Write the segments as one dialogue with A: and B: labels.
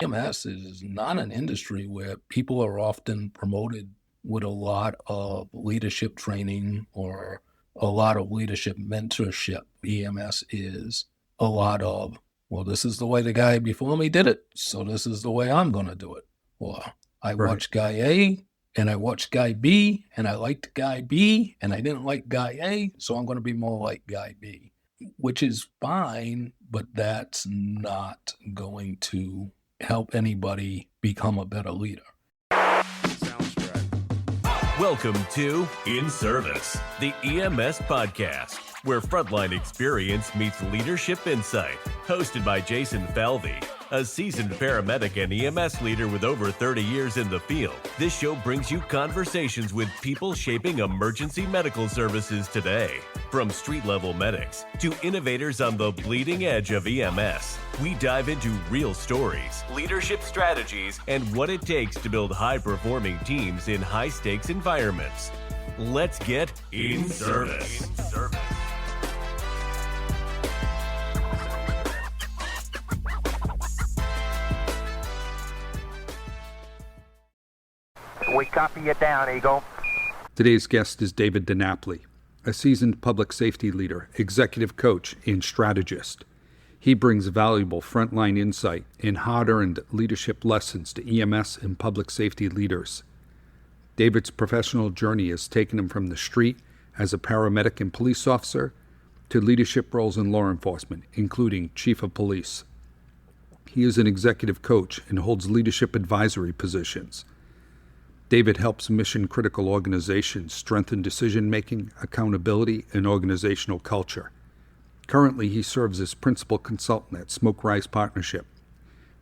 A: EMS is not an industry where people are often promoted with a lot of leadership training or a lot of leadership mentorship. EMS is a lot of, well, this is the way the guy before me did it, so this is the way I'm going to do it. Or I
B: Right.
A: watched guy A and I watched guy B and I liked guy B and I didn't like guy A, so I'm going to be more like guy B, which is fine, but that's not going to help anybody become a better leader.
C: Welcome to In Service, the EMS podcast, where frontline experience meets leadership insight. Hosted by Jason Falvey, a seasoned paramedic and EMS leader with over 30 years in the field. This show brings you conversations with people shaping emergency medical services today. From street-level medics to innovators on the bleeding edge of EMS, we dive into real stories, leadership strategies, and what it takes to build high-performing teams in high-stakes environments. Let's get in service.
D: We copy you down, Eagle.
B: Today's guest is Dave DiNapoli, a seasoned public safety leader, executive coach, and strategist. He brings valuable frontline insight and hard-earned leadership lessons to EMS and public safety leaders. David's professional journey has taken him from the street as a paramedic and police officer to leadership roles in law enforcement, including chief of police. He is an executive coach and holds leadership advisory positions. David helps mission-critical organizations strengthen decision-making, accountability, and organizational culture. Currently, he serves as principal consultant at Smoke Rise Partnership,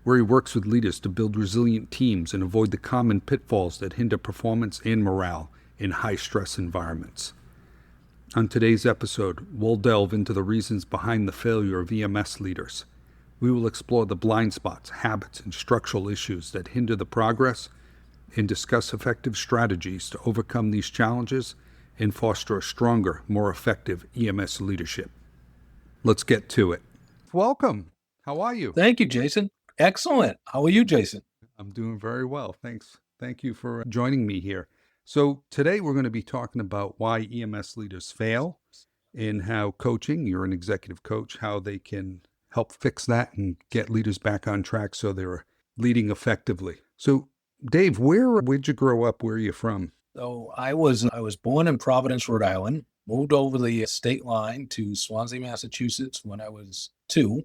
B: where he works with leaders to build resilient teams and avoid the common pitfalls that hinder performance and morale in high-stress environments. On today's episode, we'll delve into the reasons behind the failure of EMS leaders. We will explore the blind spots, habits, and structural issues that hinder the progress and discuss effective strategies to overcome these challenges and foster a stronger, more effective EMS leadership. Let's get to it. Welcome. How are you?
A: Thank you, Jason. Excellent. How are you, Jason?
B: I'm doing very well. Thanks. Thank you for joining me here. So today we're going to be talking about why EMS leaders fail and how coaching, you're an executive coach, how they can help fix that and get leaders back on track so they're leading effectively. So Dave, where'd you grow up? Where are you from?
A: So I was born in Providence, Rhode Island, moved over the state line to Swansea, Massachusetts when I was 2,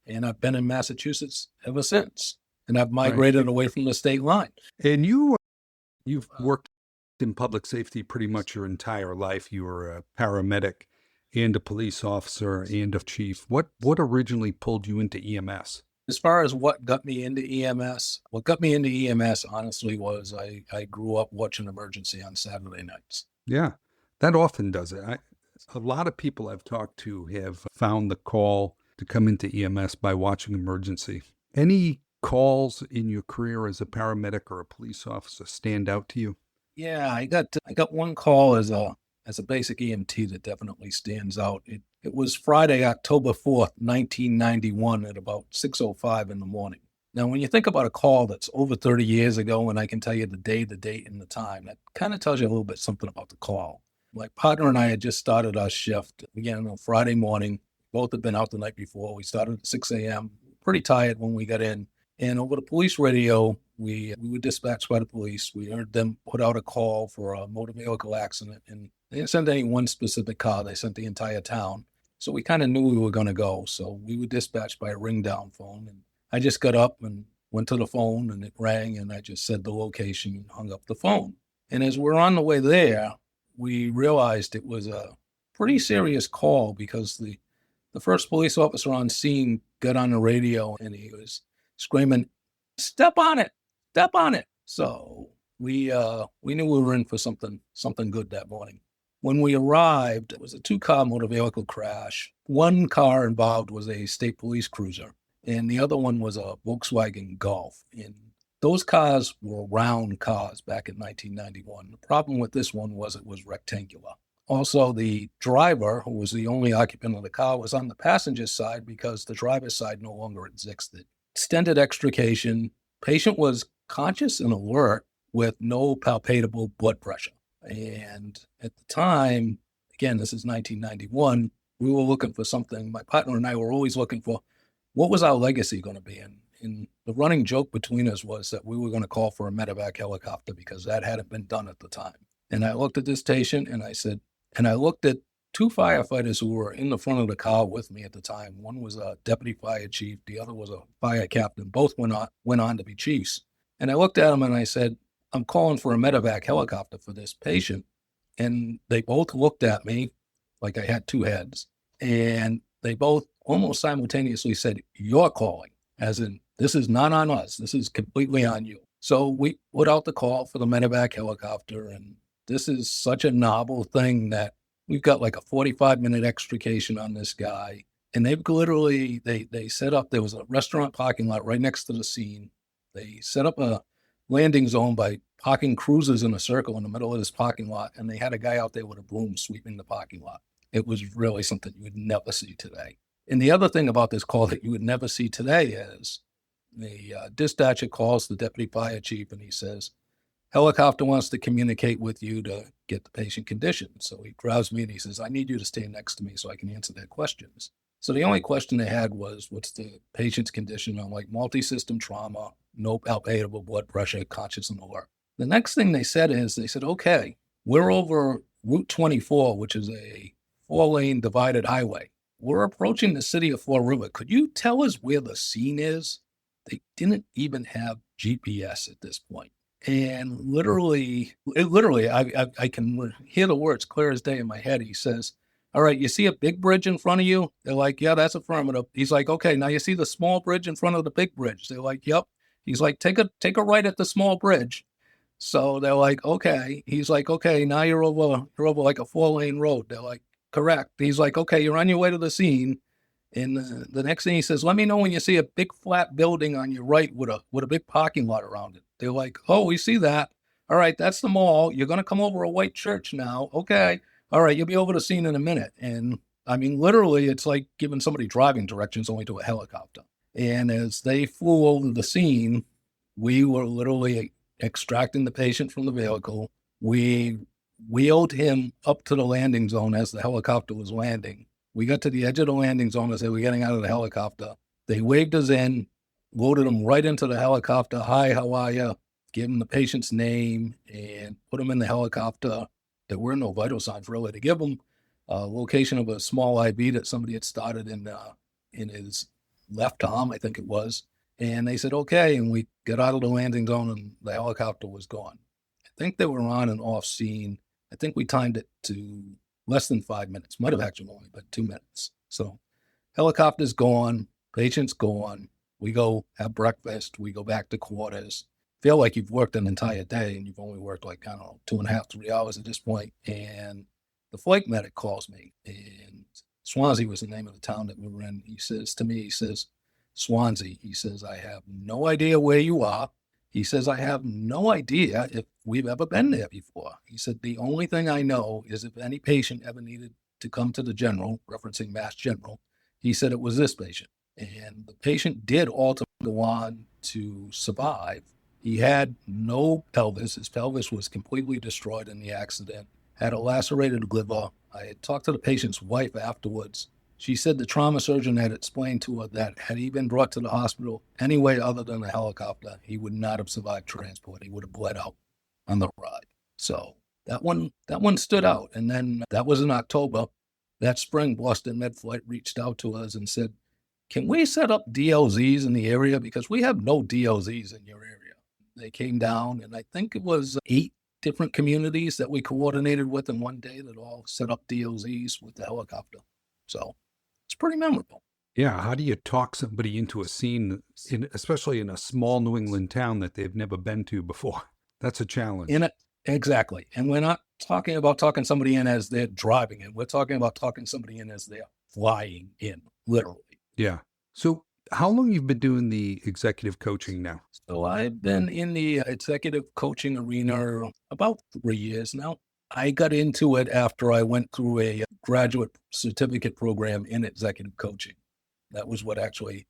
A: and I've been in Massachusetts ever since. And I've migrated away from the state line.
B: And you've worked in public safety pretty much your entire life. You were a paramedic and a police officer and a chief. What originally pulled you into EMS?
A: As far as what got me into EMS, honestly, was I grew up watching Emergency on Saturday nights.
B: Yeah, that often does it. A lot of people I've talked to have found the call to come into EMS by watching Emergency. Any calls in your career as a paramedic or a police officer stand out to you?
A: Yeah, I got one call as a basic EMT that definitely stands out. It was Friday, October 4th, 1991 at about 6:05 in the morning. Now, when you think about a call that's over 30 years ago, and I can tell you the day, the date, and the time, that kind of tells you a little bit something about the call. My partner and I had just started our shift again on Friday morning. Both had been out the night before. We started at 6 a.m., pretty tired when we got in. And over the police radio, we were dispatched by the police. We heard them put out a call for a motor vehicle accident, and they didn't send any one specific car. They sent the entire town. So we kind of knew we were going to go. So we were dispatched by a ring down phone. And I just got up and went to the phone, and it rang, and I just said the location and hung up the phone. And as we're on the way there, we realized it was a pretty serious call because the first police officer on scene got on the radio and he was screaming, "Step on it, step on it." So we knew we were in for something good that morning. When we arrived, it was a 2-car motor vehicle crash. One car involved was a state police cruiser, and the other one was a Volkswagen Golf. And those cars were round cars back in 1991. The problem with this one was it was rectangular. Also, the driver, who was the only occupant of the car, was on the passenger side because the driver's side no longer existed. extended extrication. Patient was conscious and alert with no palpable blood pressure. And at the time, again, this is 1991, we were looking for something. My partner and I were always looking for what was our legacy going to be. And the running joke between us was that we were going to call for a medevac helicopter because that hadn't been done at the time. And I looked at this patient and I looked at two firefighters who were in the front of the car with me at the time. One was a deputy fire chief. The other was a fire captain. Both went on to be chiefs. And I looked at them and I said, I'm calling for a medevac helicopter for this patient. And they both looked at me like I had two heads. And they both almost simultaneously said, you're calling, as in, this is not on us. This is completely on you. So we put out the call for the medevac helicopter. And this is such a novel thing that we've got like a 45-minute extrication on this guy. And they've literally, they set up, there was a restaurant parking lot right next to the scene. They set up a landing zone by parking cruisers in a circle in the middle of this parking lot. And they had a guy out there with a broom sweeping the parking lot. It was really something you would never see today. And the other thing about this call that you would never see today is the dispatcher calls the deputy fire chief and he says, helicopter wants to communicate with you to get the patient condition. So he grabs me and he says, I need you to stay next to me so I can answer their questions. So the only question they had was, what's the patient's condition? I'm like, multi-system trauma, no palpable blood pressure, conscious and alert. The next thing they said, okay, we're over Route 24, which is a 4-lane divided highway. We're approaching the city of Fall River. Could you tell us where the scene is? They didn't even have GPS at this point. And literally, I can hear the words clear as day in my head. He says, all right, you see a big bridge in front of you? They're like, yeah, that's affirmative. He's like, okay, now you see the small bridge in front of the big bridge? They're like, yep. He's like, take a right at the small bridge. So they're like, okay. He's like, okay, now you're over like a 4-lane road. They're like, correct. He's like, okay, you're on your way to the scene. And the next thing he says, let me know when you see a big flat building on your right with a big parking lot around it. They're like, oh, we see that. All right, that's the mall. You're going to come over a white church now. Okay. All right, you'll be over the scene in a minute. And I mean, literally, it's like giving somebody driving directions only to a helicopter. And as they flew over the scene, we were literally extracting the patient from the vehicle. We wheeled him up to the landing zone as the helicopter was landing. We got to the edge of the landing zone as they were getting out of the helicopter. They waved us in, loaded him right into the helicopter. Hi, how are you? Gave him the patient's name and put him in the helicopter. There were no vital signs really to give him. Location of a small IV that somebody had started in his left arm, I think it was. And they said, okay. And we got out of the landing zone and the helicopter was gone. I think they were on and off scene. I think we timed it to less than 5 minutes. Might have actually only been 2 minutes. So helicopter's gone, patient's gone. We go have breakfast. We go back to quarters. Feel like you've worked an entire day and you've only worked like, I don't know, 2.5, 3 hours at this point. And the flight medic calls me, and Swansea was the name of the town that we were in. He says to me, he says, Swansea, he says, I have no idea where you are. He says, I have no idea if we've ever been there before. He said, the only thing I know is if any patient ever needed to come to the general, referencing Mass General, he said it was this patient. And the patient did ultimately go on to survive. He had no pelvis. His pelvis was completely destroyed in the accident, had a lacerated liver. I had talked to the patient's wife afterwards. She said the trauma surgeon had explained to her that had he been brought to the hospital any way other than a helicopter, he would not have survived transport. He would have bled out on the ride. So that one stood out. And then that was in October. That spring, Boston MedFlight reached out to us and said, can we set up DLZs in the area? Because we have no DLZs in your area. They came down, and I think it was 8 different communities that we coordinated with in one day that all set up DLZs with the helicopter. So it's pretty memorable.
B: Yeah. How do you talk somebody into a scene, especially in a small New England town that they've never been to before? That's a challenge.
A: Exactly. And we're not talking about talking somebody in as they're driving in. We're talking about talking somebody in as they're flying in, literally.
B: Yeah. So how long you've been doing the executive coaching now?
A: So I've been in the executive coaching arena about 3 years now. I got into it after I went through a graduate certificate program in executive coaching. That was what actually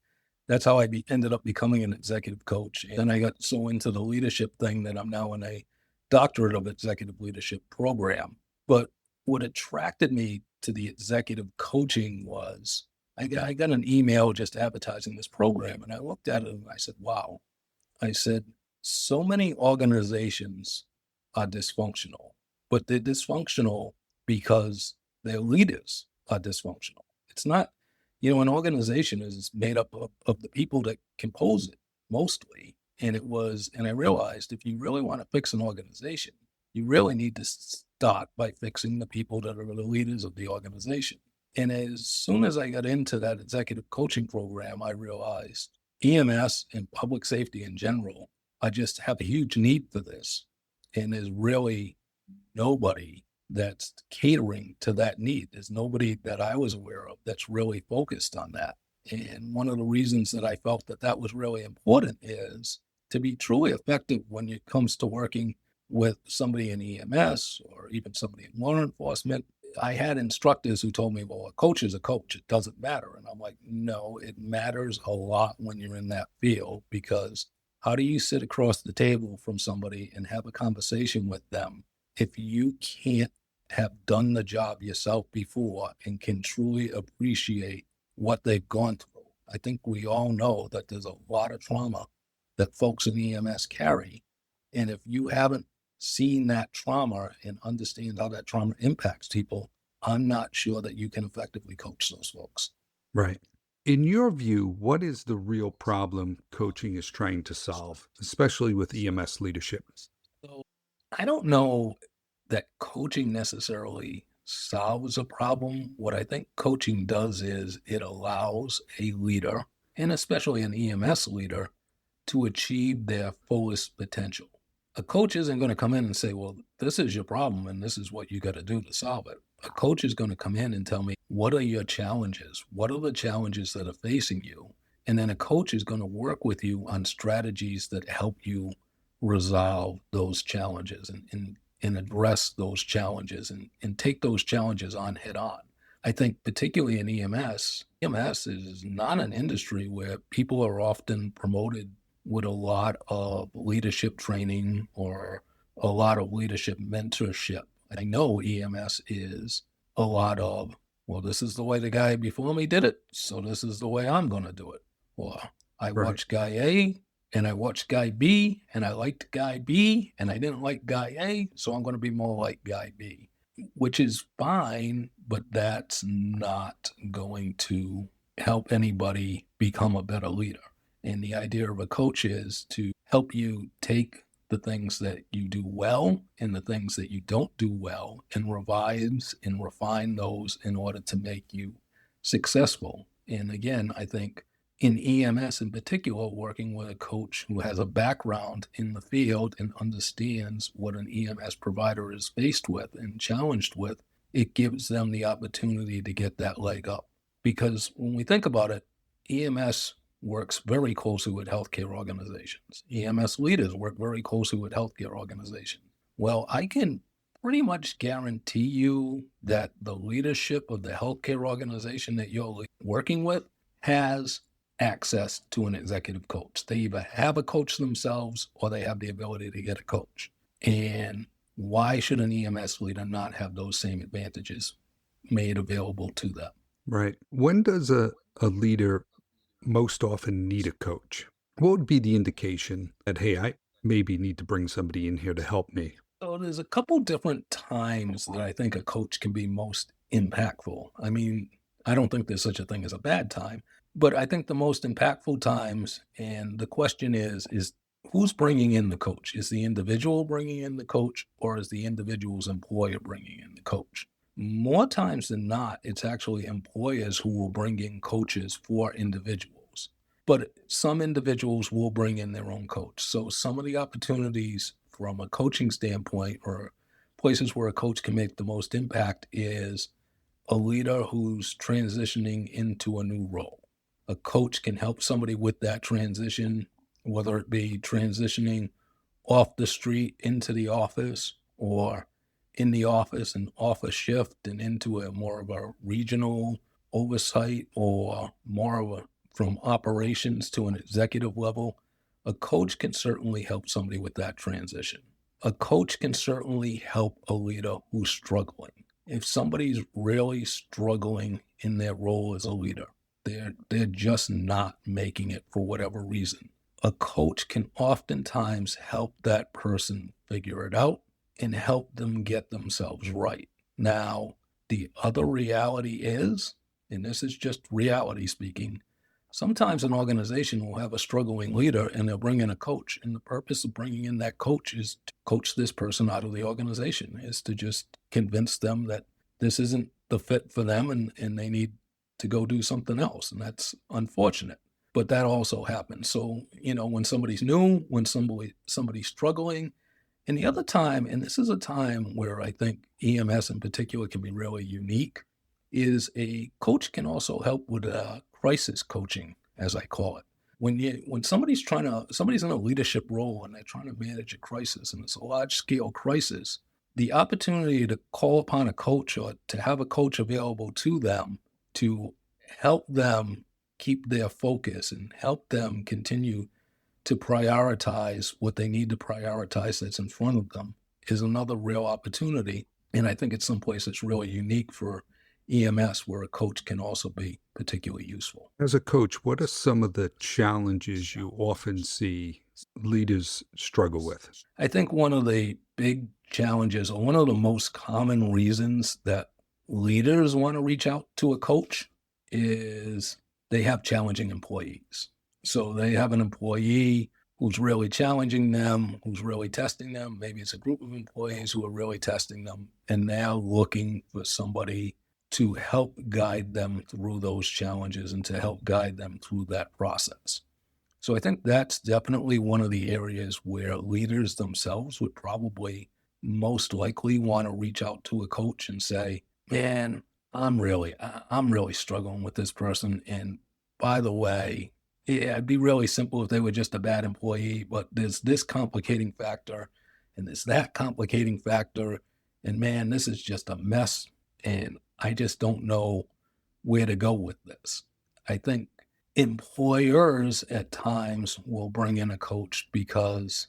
A: that's how I ended up becoming an executive coach. And then I got so into the leadership thing that I'm now in a doctorate of executive leadership program. But what attracted me to the executive coaching was I got an email just advertising this program, and I looked at it and I said, wow. I said, so many organizations are dysfunctional, but they're dysfunctional because their leaders are dysfunctional. It's not, an organization is made up of the people that compose it mostly. And I realized if you really want to fix an organization, you really need to start by fixing the people that are the leaders of the organization. And as soon as I got into that executive coaching program, I realized EMS and public safety in general, I just have a huge need for this. And there's really nobody that's catering to that need. There's nobody that I was aware of that's really focused on that. And one of the reasons that I felt that was really important is to be truly effective when it comes to working with somebody in EMS or even somebody in law enforcement. I had instructors who told me, well, a coach is a coach. It doesn't matter. And I'm like, no, it matters a lot when you're in that field, because how do you sit across the table from somebody and have a conversation with them if you can't have done the job yourself before and can truly appreciate what they've gone through? I think we all know that there's a lot of trauma that folks in EMS carry. And if you haven't seen that trauma and understand how that trauma impacts people, I'm not sure that you can effectively coach those folks.
B: Right. In your view, what is the real problem coaching is trying to solve, especially with EMS leadership?
A: So I don't know that coaching necessarily solves a problem. What I think coaching does is it allows a leader, and especially an EMS leader, to achieve their fullest potential. A coach isn't going to come in and say, well, this is your problem and this is what you got to do to solve it. A coach is going to come in and tell me, what are your challenges? What are the challenges that are facing you? And then a coach is going to work with you on strategies that help you resolve those challenges and address those challenges and take those challenges on head on. I think particularly in EMS is not an industry where people are often promoted with a lot of leadership training or a lot of leadership mentorship. I know EMS is a lot of, well, this is the way the guy before me did it, so this is the way I'm going to do it. Or I watched guy A and I watched guy B and I liked guy B and I didn't like guy A, so I'm going to be more like guy B, which is fine, but that's not going to help anybody become a better leader. And the idea of a coach is to help you take the things that you do well and the things that you don't do well and revise and refine those in order to make you successful. And again, I think in EMS in particular, working with a coach who has a background in the field and understands what an EMS provider is faced with and challenged with, it gives them the opportunity to get that leg up. Because when we think about it, EMS works very closely with healthcare organizations. EMS leaders work very closely with healthcare organizations. Well, I can pretty much guarantee you that the leadership of the healthcare organization that you're working with has access to an executive coach. They either have a coach themselves or they have the ability to get a coach. And why should an EMS leader not have those same advantages made available to them?
B: Right. When does a leader most often need a coach? What would be the indication that, hey, I maybe need to bring somebody in here to help me?
A: So there's a couple different times that I think a coach can be most impactful. I mean, I don't think there's such a thing as a bad time, but I think the most impactful times, and the question is who's bringing in the coach? Is the individual bringing in the coach, or is the individual's employer bringing in the coach? More times than not, it's actually employers who will bring in coaches for individuals. But some individuals will bring in their own coach. So some of the opportunities from a coaching standpoint, or places where a coach can make the most impact, is a leader who's transitioning into a new role. A coach can help somebody with that transition, whether it be transitioning off the street into the office, or in the office and off a shift and into a more of a regional oversight, or more of a from operations to an executive level, a coach can certainly help somebody with that transition. A coach can certainly help a leader who's struggling. If somebody's really struggling in their role as a leader, they're just not making it for whatever reason, a coach can oftentimes help that person figure it out and help them get themselves right. Now, the other reality is, and this is just reality speaking, sometimes an organization will have a struggling leader and they'll bring in a coach. And the purpose of bringing in that coach is to coach this person out of the organization, is to just convince them that this isn't the fit for them and they need to go do something else. And that's unfortunate. But that also happens. So, when somebody's new, when somebody's struggling, and the other time, and this is a time where I think EMS in particular can be really unique, is a coach can also help with crisis coaching, as I call it. When somebody's in a leadership role and they're trying to manage a crisis, and it's a large scale crisis, the opportunity to call upon a coach or to have a coach available to them to help them keep their focus and help them continue to prioritize what they need to prioritize that's in front of them is another real opportunity. And I think it's someplace that's really unique for EMS where a coach can also be particularly useful.
B: As a coach, what are some of the challenges you often see leaders struggle with?
A: I think one of the big challenges, or one of the most common reasons that leaders want to reach out to a coach, is they have challenging employees. So they have an employee who's really challenging them, who's really testing them. Maybe it's a group of employees who are really testing them, and now looking for somebody to help guide them through those challenges and to help guide them through that process. So I think that's definitely one of the areas where leaders themselves would probably most likely want to reach out to a coach and say, man, I'm really struggling with this person. And by the way, it'd be really simple if they were just a bad employee, but there's this complicating factor and there's that complicating factor. And man, this is just a mess. And I just don't know where to go with this. I think employers at times will bring in a coach because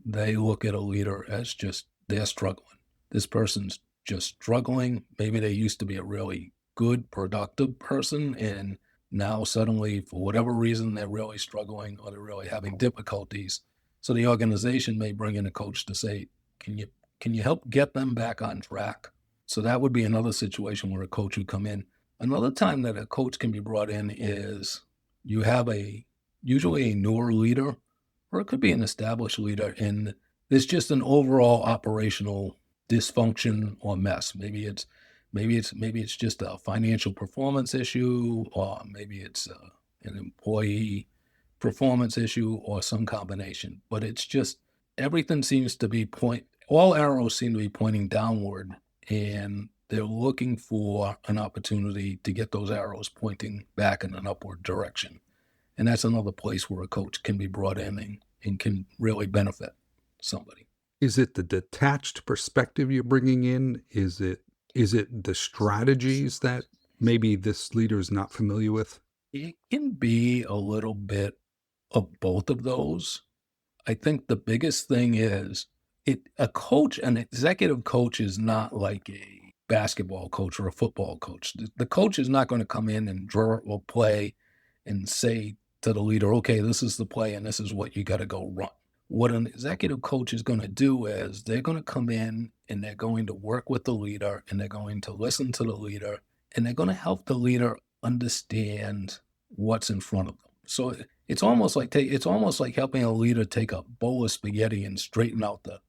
A: they look at a leader as just, they're struggling. This person's just struggling. Maybe they used to be a really good, productive person, and now suddenly, for whatever reason, they're really struggling or they're really having difficulties. So the organization may bring in a coach to say, can you help get them back on track? So that would be another situation where a coach would come in. Another time that a coach can be brought in is you have usually a newer leader, or it could be an established leader, and there's just an overall operational dysfunction or mess. Maybe it's just a financial performance issue, or maybe it's an employee performance issue, or some combination. But it's just everything seems to be all arrows seem to be pointing downward, and they're looking for an opportunity to get those arrows pointing back in an upward direction. And that's another place where a coach can be brought in and can really benefit somebody.
B: Is it the detached perspective you're bringing in? Is it the strategies that maybe this leader is not familiar with?
A: It can be a little bit of both of those. I think the biggest thing is an executive coach is not like a basketball coach or a football coach. The coach is not going to come in and draw a play and say to the leader, okay, this is the play and this is what you got to go run. What an executive coach is going to do is they're going to come in and they're going to work with the leader and they're going to listen to the leader and they're going to help the leader understand what's in front of them. So it's almost like helping a leader take a bowl of spaghetti and straighten out the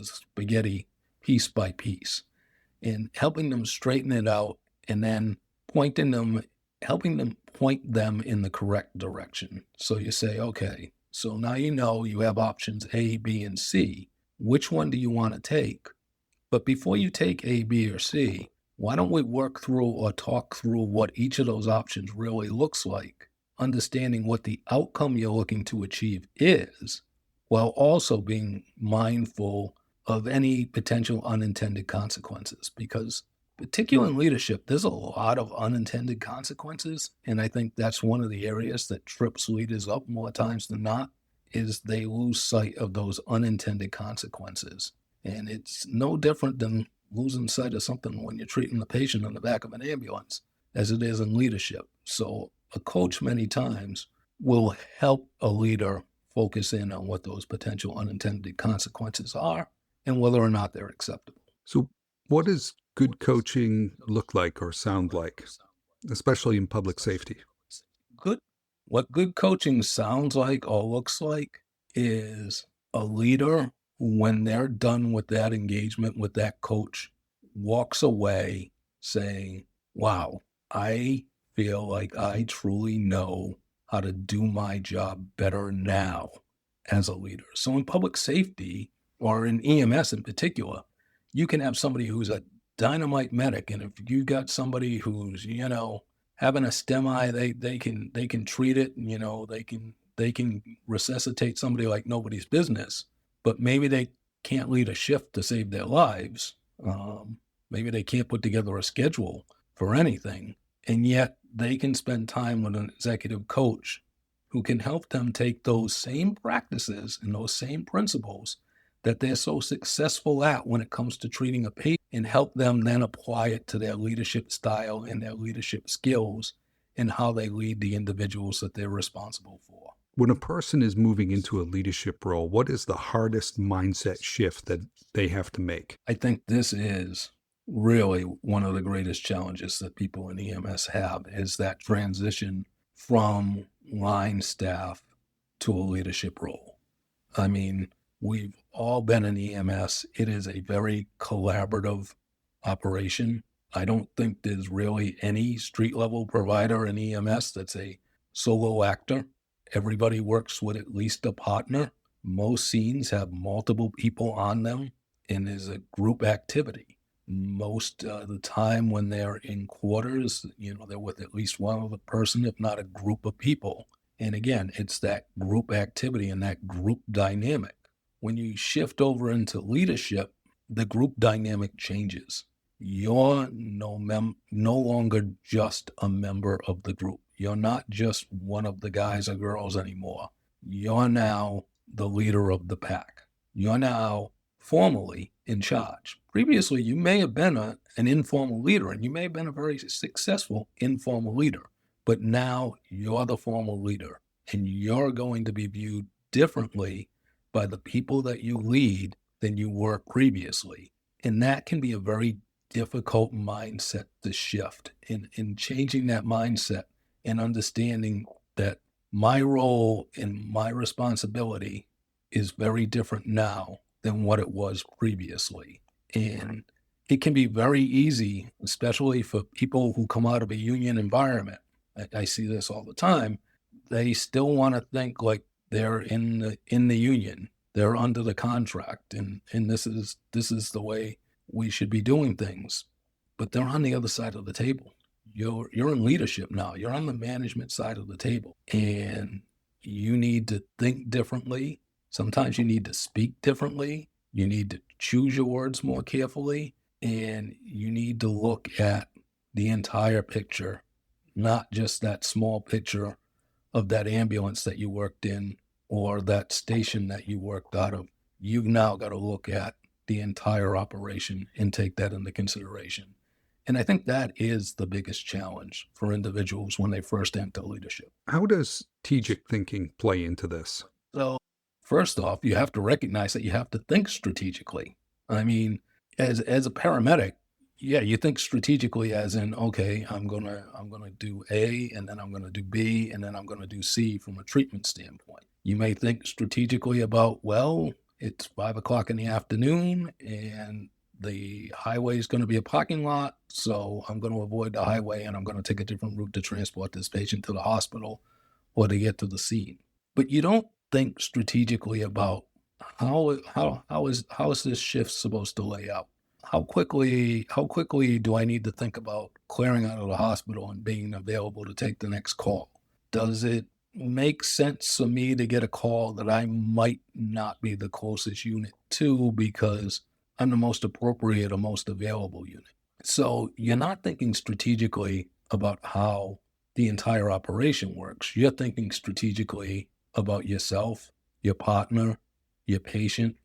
A: spaghetti piece by piece, and helping them straighten it out and then helping them point them in the correct direction. So you say, okay, so now you have options A, B, and C. Which one do you want to take? But before you take A, B, or C, why don't we work through or talk through what each of those options really looks like, understanding what the outcome you're looking to achieve is, while also being mindful of any potential unintended consequences. Because particularly in leadership, there's a lot of unintended consequences. And I think that's one of the areas that trips leaders up more times than not, is they lose sight of those unintended consequences. And it's no different than losing sight of something when you're treating the patient in the back of an ambulance as it is in leadership. So a coach many times will help a leader focus in on what those potential unintended consequences are and whether or not they're acceptable.
B: So, what does good coaching look like or sound like, especially in public safety?
A: What good coaching sounds like or looks like is a leader, when they're done with that engagement with that coach, walks away saying, wow, I feel like I truly know how to do my job better now as a leader. So in public safety, or in EMS in particular, you can have somebody who's a dynamite medic. And if you got somebody who's, having a STEMI, they can treat it, they can resuscitate somebody like nobody's business, but maybe they can't lead a shift to save their lives. Maybe they can't put together a schedule for anything. And yet they can spend time with an executive coach who can help them take those same practices and those same principles that they're so successful at when it comes to treating a patient, and help them then apply it to their leadership style and their leadership skills and how they lead the individuals that they're responsible for.
B: When a person is moving into a leadership role, what is the hardest mindset shift that they have to make?
A: I think this is really one of the greatest challenges that people in EMS have, is that transition from line staff to a leadership role. I mean, we've all been in EMS. It is a very collaborative operation. I don't think there's really any street level provider in EMS that's a solo actor. Everybody works with at least a partner. Most scenes have multiple people on them, and there's a group activity. Most of the time when they're in quarters, they're with at least one other person, if not a group of people. And again, it's that group activity and that group dynamic. When you shift over into leadership, the group dynamic changes. You're no longer just a member of the group. You're not just one of the guys or girls anymore. You're now the leader of the pack. You're now formally in charge. Previously, you may have been an informal leader, and you may have been a very successful informal leader, but now you're the formal leader, and you're going to be viewed differently by the people that you lead than you were previously. And that can be a very difficult mindset to shift. In changing that mindset and understanding that my role and my responsibility is very different now than what it was previously. And it can be very easy, especially for people who come out of a union environment. I see this all the time. They still want to think like they're in the union. They're under the contract, and this is the way we should be doing things. But they're on the other side of the table. You're in leadership now. You're on the management side of the table, and you need to think differently. Sometimes you need to speak differently. You need to choose your words more carefully, and you need to look at the entire picture, not just that small picture of that ambulance that you worked in or that station that you worked out of. You've now got to look at the entire operation and take that into consideration. And I think that is the biggest challenge for individuals when they first enter leadership.
B: How does strategic thinking play into this?
A: So first off, you have to recognize that you have to think strategically. I mean, as a paramedic, yeah, you think strategically as in, okay, I'm gonna do A, and then I'm gonna do B, and then I'm gonna do C from a treatment standpoint. You may think strategically about, well, it's 5:00 in the afternoon and the highway is going to be a parking lot, so I'm going to avoid the highway and I'm going to take a different route to transport this patient to the hospital or to get to the scene. But you don't think strategically about how is this shift supposed to lay out? How quickly do I need to think about clearing out of the hospital and being available to take the next call? Does it make sense for me to get a call that I might not be the closest unit to because I'm the most appropriate or most available unit? So you're not thinking strategically about how the entire operation works. You're thinking strategically about yourself, your partner, your patient,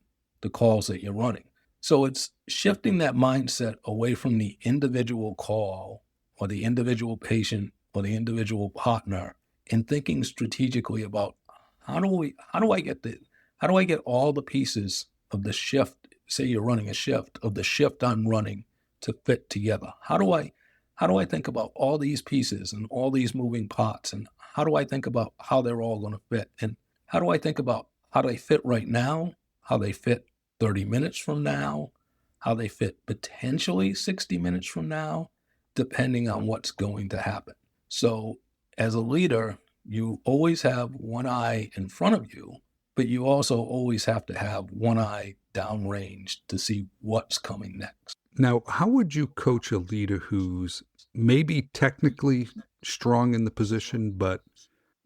A: the calls that you're running. So it's shifting that mindset away from the individual call or the individual patient or the individual partner and thinking strategically about how do I get all the pieces of the shift, say you're running a shift, of the shift I'm running to fit together? How do I think about all these pieces and all these moving parts, and how do I think about how they're all going to fit, and how do I think about how they fit right now, how they fit 30 minutes from now, how they fit potentially 60 minutes from now, depending on what's going to happen. So as a leader, you always have one eye in front of you, but you also always have to have one eye downrange to see what's coming next.
B: Now, how would you coach a leader who's maybe technically strong in the position, but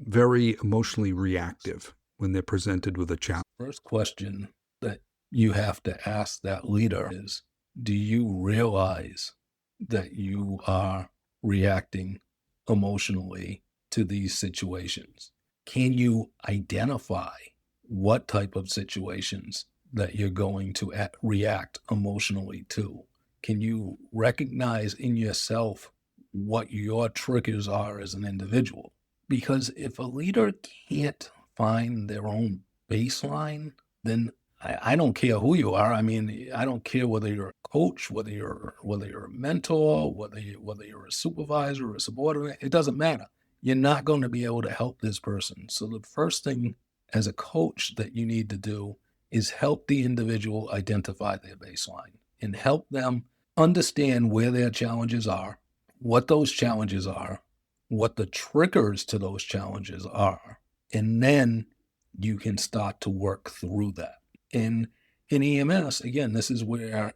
B: very emotionally reactive when they're presented with a challenge?
A: First question that you have to ask that leader is, do you realize that you are reacting emotionally to these situations? Can you identify what type of situations that you're going to react emotionally to? Can you recognize in yourself what your triggers are as an individual? Because if a leader can't find their own baseline, then I don't care who you are. I mean, I don't care whether you're a coach, whether you're a mentor, whether you're a supervisor or a subordinate. It doesn't matter. You're not going to be able to help this person. So the first thing as a coach that you need to do is help the individual identify their baseline and help them understand where their challenges are, what those challenges are, what the triggers to those challenges are, and then you can start to work through that. In EMS, again, this is where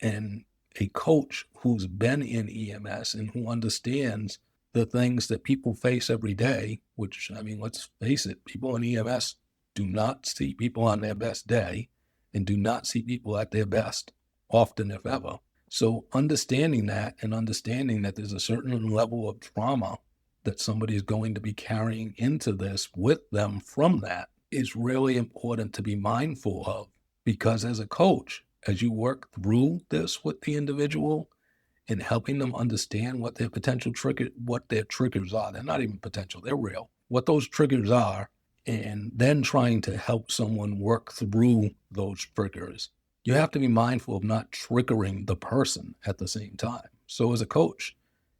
A: a coach who's been in EMS and who understands the things that people face every day, which, I mean, let's face it, people in EMS do not see people on their best day and do not see people at their best often, if ever. So understanding that and understanding that there's a certain level of trauma that somebody is going to be carrying into this with them from that is really important to be mindful of, because as a coach, as you work through this with the individual and helping them understand what their triggers are, they're not even potential, they're real, what those triggers are, and then trying to help someone work through those triggers, you have to be mindful of not triggering the person at the same time. So as a coach,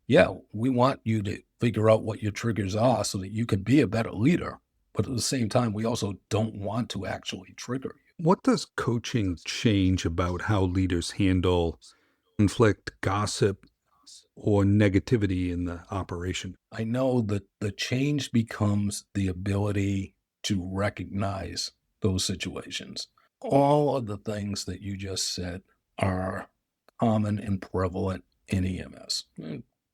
A: yeah, we want you to figure out what your triggers are so that you can be a better leader. But at the same time, we also don't want to actually trigger you.
B: What does coaching change about how leaders handle conflict, gossip, or negativity in the operation?
A: I know that the change becomes the ability to recognize those situations. All of the things that you just said are common and prevalent in EMS.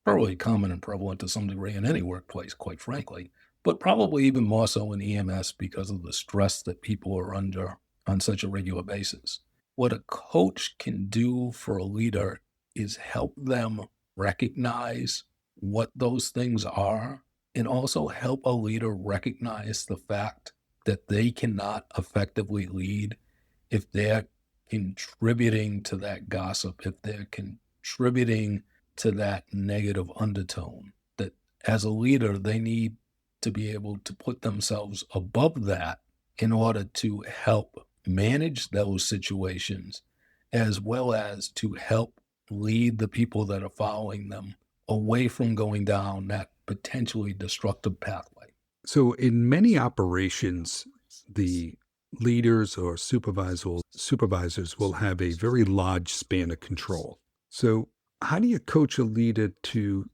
A: Probably common and prevalent to some degree in any workplace, quite frankly, but probably even more so in EMS because of the stress that people are under on such a regular basis. What a coach can do for a leader is help them recognize what those things are, and also help a leader recognize the fact that they cannot effectively lead if they're contributing to that gossip, if they're contributing to that negative undertone. That as a leader, they need to be able to put themselves above that in order to help manage those situations, as well as to help lead the people that are following them away from going down that potentially destructive pathway.
B: So in many operations, the leaders or supervisors will have a very large span of control. So how do you coach a leader to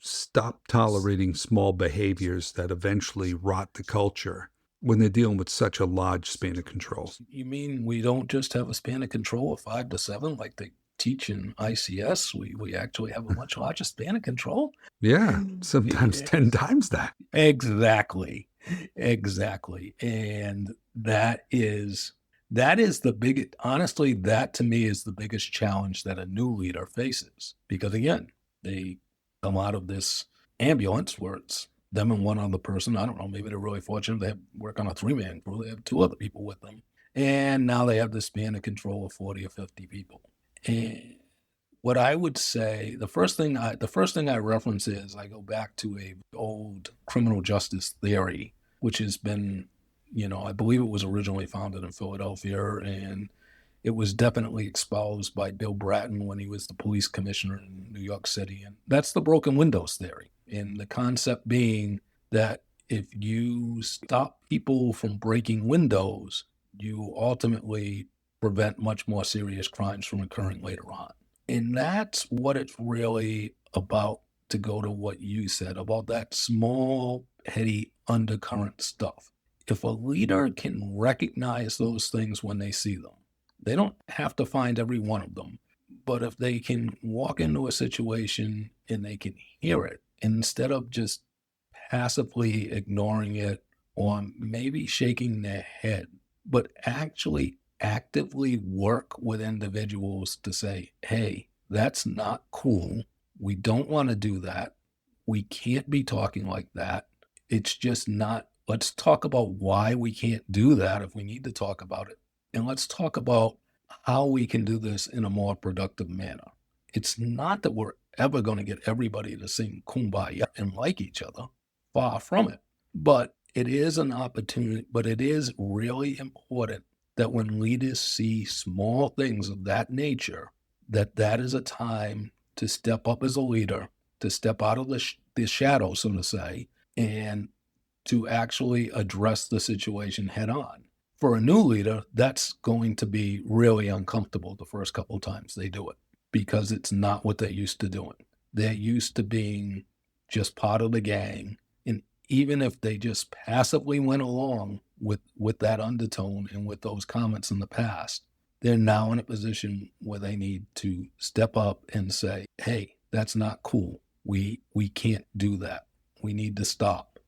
B: stop tolerating small behaviors that eventually rot the culture when they're dealing with such a large span of control?
A: You mean we don't just have a span of control of 5 to 7 like they teach in ICS? We actually have a much larger span of control?
B: Yeah, sometimes 10 times that.
A: Exactly. And that is That is the biggest, honestly, that to me is the biggest challenge that a new leader faces. Because again, they come out of this ambulance where it's them and one other person. I don't know, maybe they're really fortunate. They work on a 3-man crew. They have 2 other people with them. And now they have the span of control of 40 or 50 people. And what I would say, the first thing I reference is I go back to a old criminal justice theory, which has been, I believe it was originally founded in Philadelphia, and it was definitely espoused by Bill Bratton when he was the police commissioner in New York City. And that's the broken windows theory. And the concept being that if you stop people from breaking windows, you ultimately prevent much more serious crimes from occurring later on. And that's what it's really about, to go to what you said about that small, heady undercurrent stuff. If a leader can recognize those things when they see them, they don't have to find every one of them, but if they can walk into a situation and they can hear it, instead of just passively ignoring it or maybe shaking their head, but actually actively work with individuals to say, hey, that's not cool. We don't want to do that. We can't be talking like that. It's just not. Let's talk about why we can't do that if we need to talk about it. And let's talk about how we can do this in a more productive manner. It's not that we're ever going to get everybody to sing Kumbaya and like each other. Far from it. But it is an opportunity, but it is really important that when leaders see small things of that nature, that is a time to step up as a leader, to step out of the shadow, so to say, and to actually address the situation head on. For a new leader, that's going to be really uncomfortable the first couple of times they do it, because it's not what they're used to doing. They're used to being just part of the gang. And even if they just passively went along with that undertone and with those comments in the past, they're now in a position where they need to step up and say, hey, that's not cool. We can't do that. We need to stop.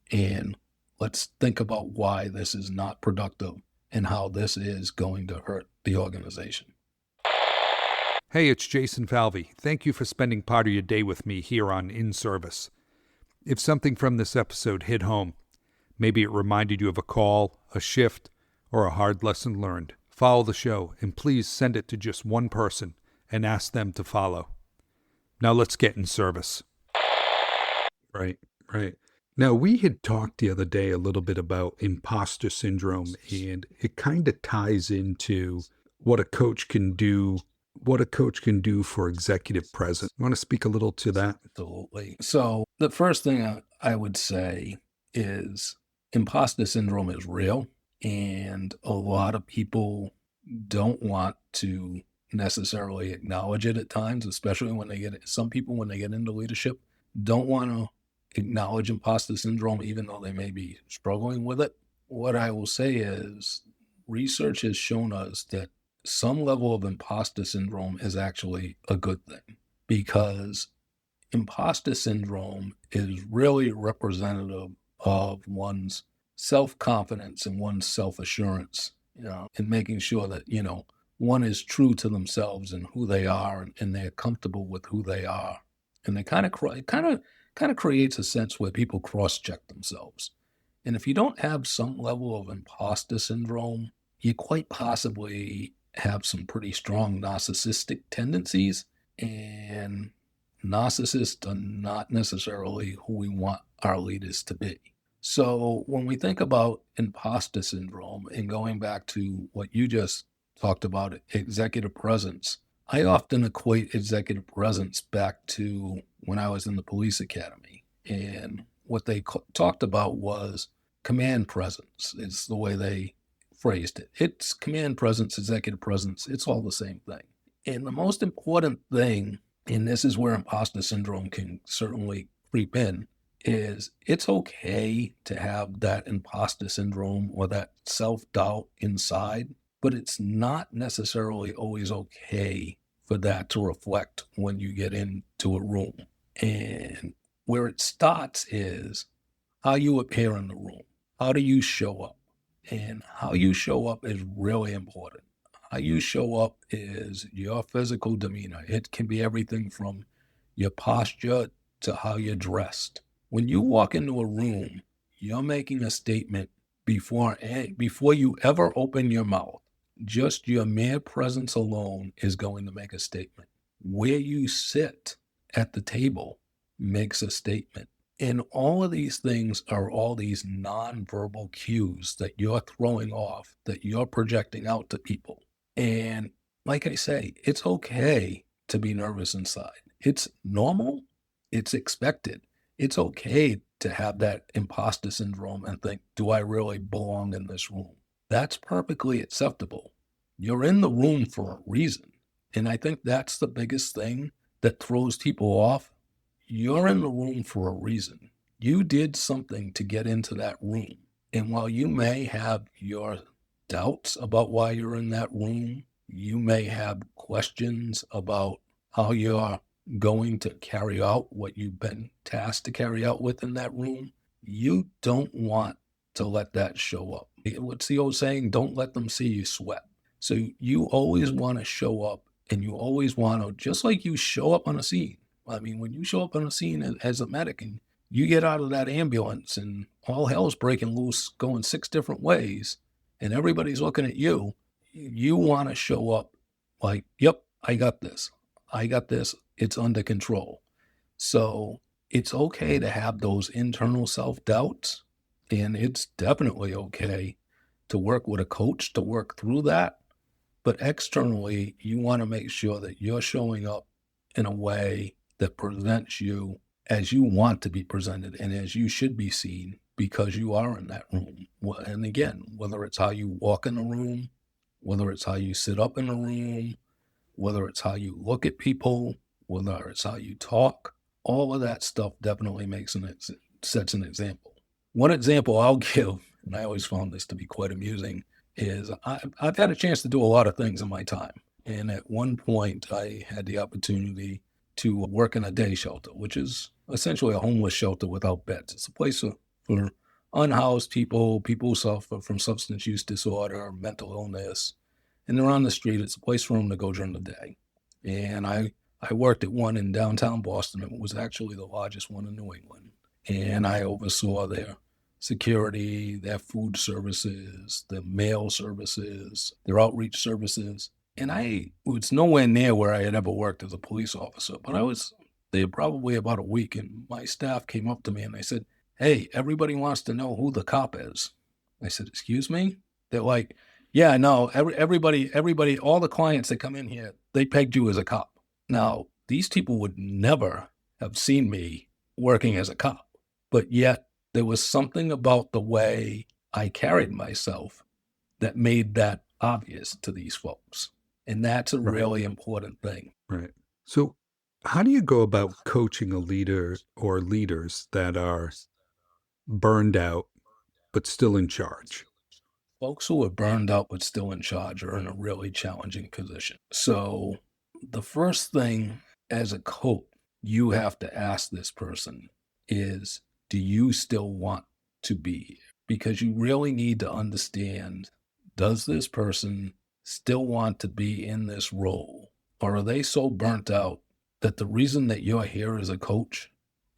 A: And let's think about why this is not productive and how this is going to hurt the organization.
B: Hey, it's Jason Falvey. Thank you for spending part of your day with me here on In Service. If something from this episode hit home, maybe it reminded you of a call, a shift, or a hard lesson learned, follow the show and please send it to just one person and ask them to follow. Now let's get in service. Right. Now, we had talked the other day a little bit about imposter syndrome, and it kind of ties into what a coach can do for executive presence. You want to speak a little to that?
A: Absolutely. So the first thing I would say is imposter syndrome is real, and a lot of people don't want to necessarily acknowledge it at times, especially when some people, when they get into leadership, don't want to acknowledge imposter syndrome, even though they may be struggling with it. What I will say is research has shown us that some level of imposter syndrome is actually a good thing, because imposter syndrome is really representative of one's self-confidence and one's self-assurance, and making sure that, one is true to themselves and who they are, and they're comfortable with who they are. And they kind of creates a sense where people cross-check themselves. And if you don't have some level of imposter syndrome, you quite possibly have some pretty strong narcissistic tendencies, and narcissists are not necessarily who we want our leaders to be. So when we think about imposter syndrome, and going back to what you just talked about, executive presence, I often equate executive presence back to when I was in the police academy. And what they talked about was command presence. It's the way they phrased it. It's command presence, executive presence. It's all the same thing. And the most important thing, and this is where imposter syndrome can certainly creep in, is it's okay to have that imposter syndrome or that self-doubt inside, but it's not necessarily always okay for that to reflect when you get into a room. And where it starts is how you appear in the room. How do you show up? And how you show up is really important. How you show up is your physical demeanor. It can be everything from your posture to how you're dressed. When you walk into a room, you're making a statement before you ever open your mouth. Just your mere presence alone is going to make a statement. Where you sit at the table makes a statement. And all of these things are all these nonverbal cues that you're throwing off, that you're projecting out to people. And like I say, it's okay to be nervous inside. It's normal. It's expected. It's okay to have that imposter syndrome and think, do I really belong in this room? That's perfectly acceptable. You're in the room for a reason. And I think that's the biggest thing that throws people off. You're in the room for a reason. You did something to get into that room. And while you may have your doubts about why you're in that room, you may have questions about how you're going to carry out what you've been tasked to carry out within that room. You don't want to let that show up. What's the old saying? Don't let them see you sweat. So you always want to show up, and you always want to, just like you show up on a scene. I mean, when you show up on a scene as a medic and you get out of that ambulance and all hell's breaking loose, going 6 different ways, and everybody's looking at you, you want to show up like, yep, I got this. I got this. It's under control. So it's okay to have those internal self-doubts, and it's definitely okay to work with a coach to work through that. But externally, you want to make sure that you're showing up in a way that presents you as you want to be presented and as you should be seen, because you are in that room. And again, whether it's how you walk in the room, whether it's how you sit up in the room, whether it's how you look at people, whether it's how you talk, all of that stuff definitely sets an example. One example I'll give, and I always found this to be quite amusing, is I've had a chance to do a lot of things in my time. And at one point, I had the opportunity to work in a day shelter, which is essentially a homeless shelter without beds. It's a place for unhoused people who suffer from substance use disorder, mental illness, and they're on the street. It's a place for them to go during the day. And I worked at one in downtown Boston. It was actually the largest one in New England. And I oversaw their security, their food services, their mail services, their outreach services. And it was nowhere near where I had ever worked as a police officer, but I was there probably about a week, and my staff came up to me and they said, "Hey, everybody wants to know who the cop is." I said, "Excuse me?" They're like, "Yeah, no, everybody, all the clients that come in here, they pegged you as a cop." Now, these people would never have seen me working as a cop, but yet there was something about the way I carried myself that made that obvious to these folks. And that's a really important thing.
B: Right. So how do you go about coaching a leader or leaders that are burned out but still in charge?
A: Folks who are burned out but still in charge are in a really challenging position. So the first thing as a coach you have to ask this person is, do you still want to be here? Because you really need to understand, does this person still want to be in this role? Or are they so burnt out that the reason that you're here as a coach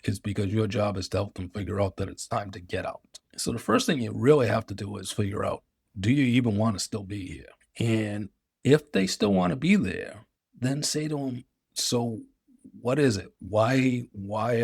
A: is because your job is to help them figure out that it's time to get out? So the first thing you really have to do is figure out, do you even want to still be here? And if they still want to be there, then say to them, so what is it? Why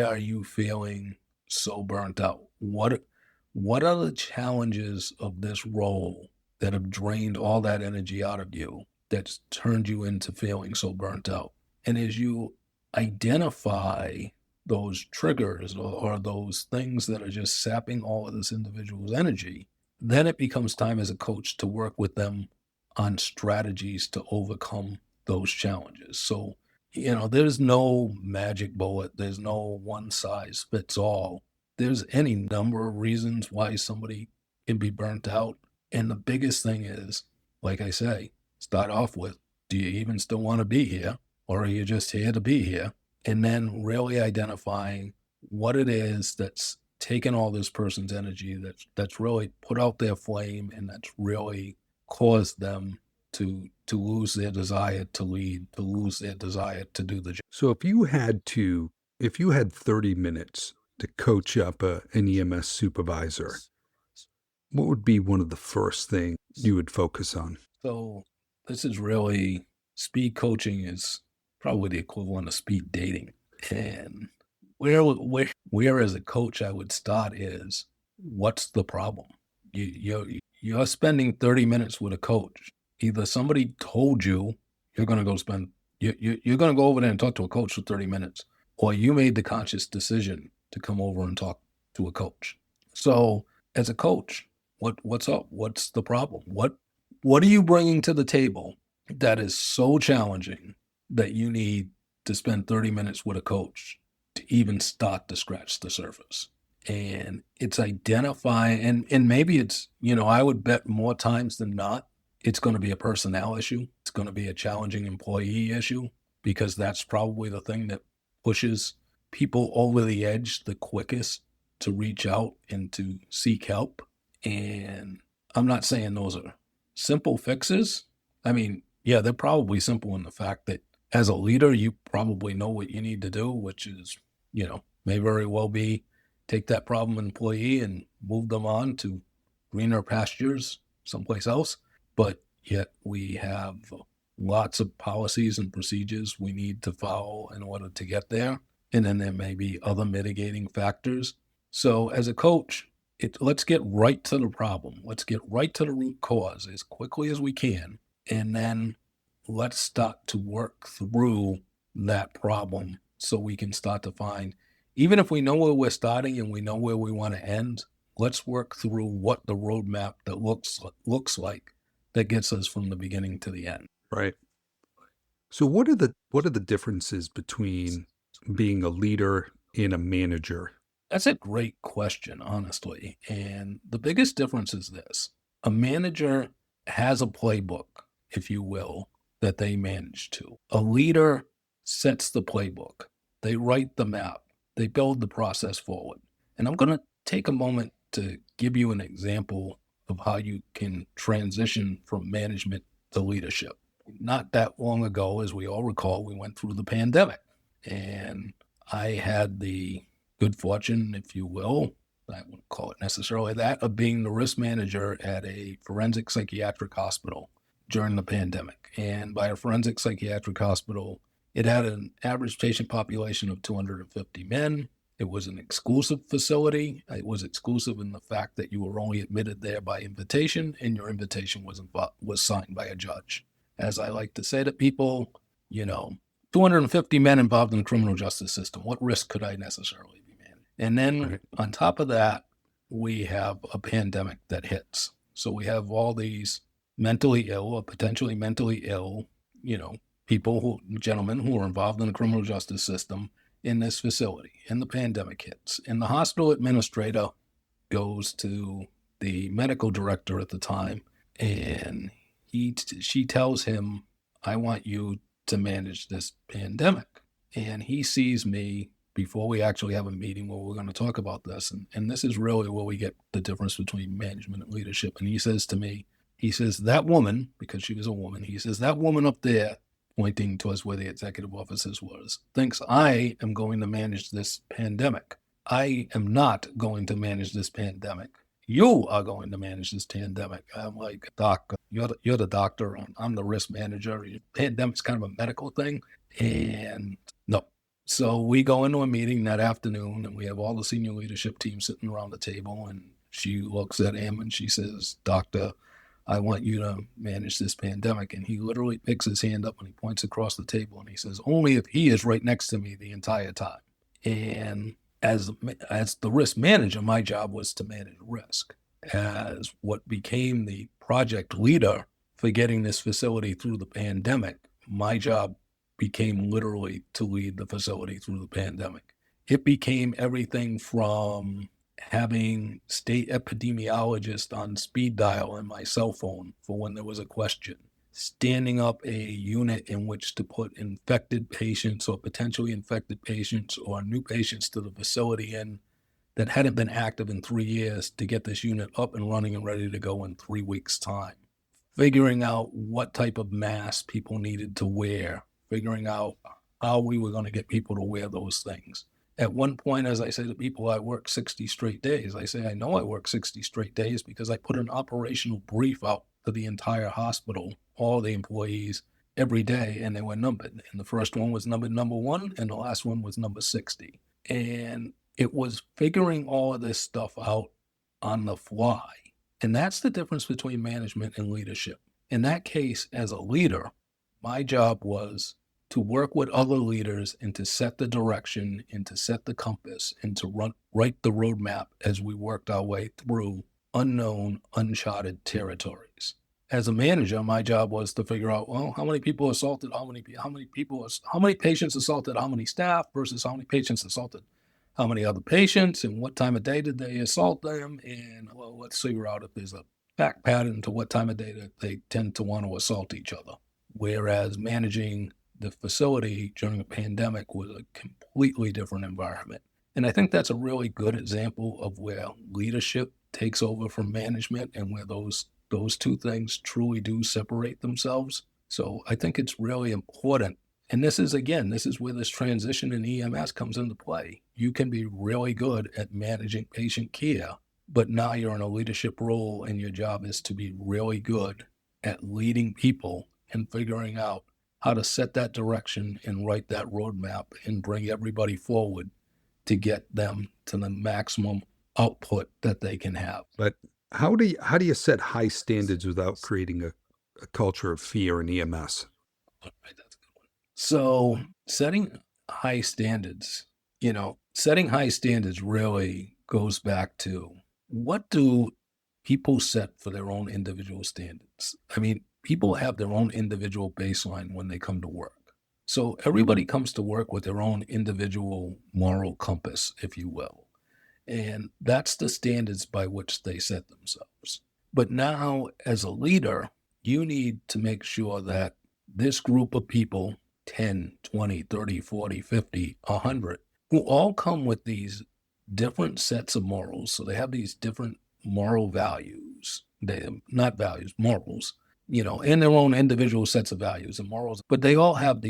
A: are you feeling so burnt out? What are the challenges of this role that have drained all that energy out of you, that's turned you into feeling so burnt out? And as you identify those triggers or those things that are just sapping all of this individual's energy, then it becomes time as a coach to work with them on strategies to overcome those challenges. So, there's no magic bullet. There's no one size fits all. There's any number of reasons why somebody can be burnt out. And the biggest thing is, like I say, start off with, do you even still want to be here? Or are you just here to be here? And then really identifying what it is that's taken all this person's energy that's really put out their flame, and that's really caused them to lose their desire to lead, to lose their desire to do the job.
B: So if you had 30 minutes to coach up an EMS supervisor, what would be one of the first things you would focus on?
A: So this is really, speed coaching is probably the equivalent of speed dating. And where as a coach I would start is, what's the problem? You're spending 30 minutes with a coach. Either somebody told you you're going to go spend, you're going to go over there and talk to a coach for 30 minutes, or you made the conscious decision to come over and talk to a coach. So as a coach, what's up? What's the problem? What are you bringing to the table that is so challenging that you need to spend 30 minutes with a coach to even start to scratch the surface? And it's identifying, and maybe it's, I would bet more times than not, it's going to be a personnel issue. It's going to be a challenging employee issue, because that's probably the thing that pushes people over the edge the quickest to reach out and to seek help. And I'm not saying those are simple fixes. I mean, yeah, they're probably simple in the fact that as a leader, you probably know what you need to do, which is, may very well be take that problem employee and move them on to greener pastures someplace else. But yet we have lots of policies and procedures we need to follow in order to get there. And then there may be other mitigating factors. So as a coach, let's get right to the problem. Let's get right to the root cause as quickly as we can. And then let's start to work through that problem so we can start to find, even if we know where we're starting and we know where we want to end, let's work through what the roadmap that looks like that gets us from the beginning to the end.
B: Right. So what are the differences between being a leader and a manager?
A: That's a great question, honestly. And the biggest difference is this. A manager has a playbook, if you will, that they manage to. A leader sets the playbook. They write the map. They build the process forward. And I'm going to take a moment to give you an example of how you can transition from management to leadership. Not that long ago, as we all recall, we went through the pandemic. And I had the good fortune, if you will, I wouldn't call it necessarily that, of being the risk manager at a forensic psychiatric hospital during the pandemic. And by a forensic psychiatric hospital, it had an average patient population of 250 men. It was an exclusive facility. It was exclusive in the fact that you were only admitted there by invitation, and your invitation was signed by a judge. As I like to say to people, 250 men involved in the criminal justice system. What risk could I necessarily be managing? And then on top of that, we have a pandemic that hits. So we have all these mentally ill or potentially mentally ill, gentlemen who are involved in the criminal justice system in this facility. And the pandemic hits. And the hospital administrator goes to the medical director at the time, and she tells him, I want you to manage this pandemic. And he sees me before we actually have a meeting where we're going to talk about this. And this is really where we get the difference between management and leadership. And he says to me, that woman, because she was a woman, he says, that woman up there, pointing towards where the executive offices was, thinks I am going to manage this pandemic. I am not going to manage this pandemic. You are going to manage this pandemic. I'm like, Doc, you're the doctor. I'm the risk manager. Pandemic's kind of a medical thing. And no. So we go into a meeting that afternoon, and we have all the senior leadership team sitting around the table. And she looks at him and she says, Doctor, I want you to manage this pandemic. And he literally picks his hand up and he points across the table and he says, only if he is right next to me the entire time. And as the risk manager, my job was to manage risk. As what became the project leader for getting this facility through the pandemic, my job became literally to lead the facility through the pandemic. It became everything from having state epidemiologists on speed dial in my cell phone for when there was a question, standing up a unit in which to put infected patients or potentially infected patients or new patients to the facility in that hadn't been active in 3 years to get this unit up and running and ready to go in 3 weeks' time. Figuring out what type of mask people needed to wear, figuring out how we were going to get people to wear those things. At one point, as I say to people, I work 60 straight days. I say, I know I work 60 straight days because I put an operational brief out to the entire hospital, all the employees, every day, and they were numbered. And the first one was numbered number 1, and the last one was number 60. And it was figuring all of this stuff out on the fly. And that's the difference between management and leadership. In that case, as a leader, my job was to work with other leaders and to set the direction and to set the compass and to write the roadmap as we worked our way through unknown, uncharted territories. As a manager, my job was to figure out, well, how many people assaulted, how many patients assaulted, how many staff versus how many patients assaulted, how many other patients, and what time of day did they assault them, and well, let's figure out if there's a fact pattern to what time of day that they tend to want to assault each other. Whereas managing the facility during a pandemic was a completely different environment. And I think that's a really good example of where leadership takes over from management and where those two things truly do separate themselves. So I think it's really important. And this is where this transition in EMS comes into play. You can be really good at managing patient care, but now you're in a leadership role and your job is to be really good at leading people and figuring out how to set that direction and write that roadmap and bring everybody forward to get them to the maximum output that they can have.
B: But how do you set high standards without creating a culture of fear in EMS?
A: All right, that's a good one. So setting high standards really goes back to, what do people set for their own individual standards? I mean, people have their own individual baseline when they come to work. So everybody comes to work with their own individual moral compass, if you will. And that's the standards by which they set themselves. But now, as a leader, you need to make sure that this group of people, 10, 20, 30, 40, 50, 100, who all come with these different sets of morals. So they have these different moral values, morals, in their own individual sets of values and morals, but they all have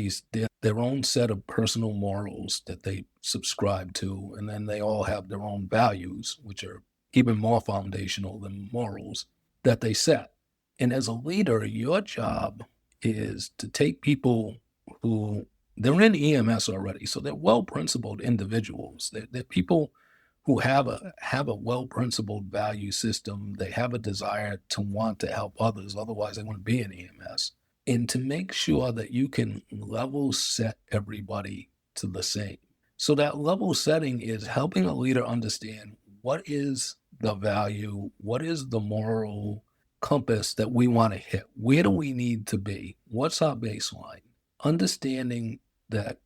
A: their own set of personal morals that they subscribe to, and then they all have their own values, which are even more foundational than morals, that they set. And as a leader, your job is to take people who, they're in EMS already, so they're well-principled individuals. They're people who have a well-principled value system. They have a desire to want to help others, otherwise they wouldn't be in EMS. And to make sure that you can level set everybody to the same. So that level setting is helping a leader understand what is the value, what is the moral compass that we want to hit, where do we need to be, what's our baseline. Understanding that